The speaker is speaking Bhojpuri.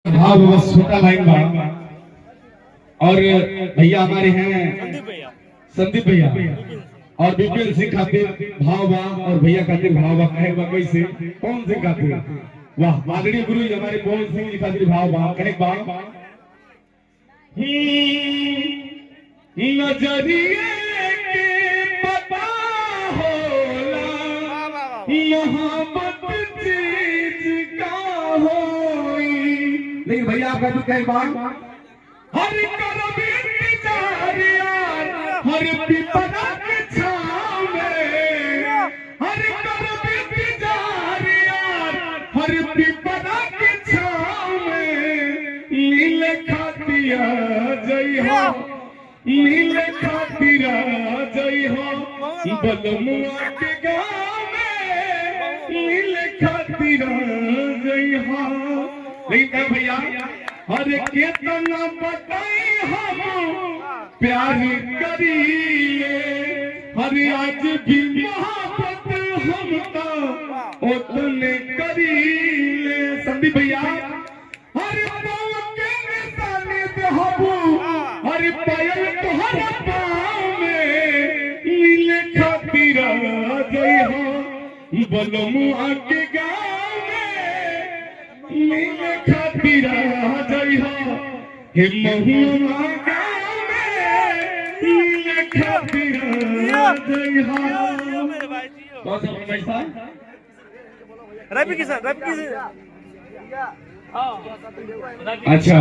भाव बस छोटा लाइन बा और भैया हमारे हैं संदीप भैया और विपिन सिंह खातिर भाव बा और भैया खातिर भाव बा कहे बा कैसे कौन सिंह खातिर वाह माननीय गुरु जी हमारे पवन सिंह जी खातिर भाव बा कहे बा नजरिए के पता होला मोहब्बत चीज का होई। लेकिन भैया आपका तो कहे बा हर करब इंतजार यार हर पिपरा के छाव में हर करब इंतजार यार हर पिपरा के छाव में नील खातिया जय हो नील खातिरा जय हो बलमुआ के गाँव में नील खातिरा जय हो। लेकिन भैया हर केतना बताई हम प्यार करिए हर आज भी मोहब्बत हम तो उतने करिए। संदीप भैया हर पाँव के निशाने पे हबू हर पायल तोहर पाँव में नीले खातिर जय हो बलमुआ के गाँव में नीले खातिर जय हो हे महुआ गाँव में नीले खातिर जय हो। रवि किशन अच्छा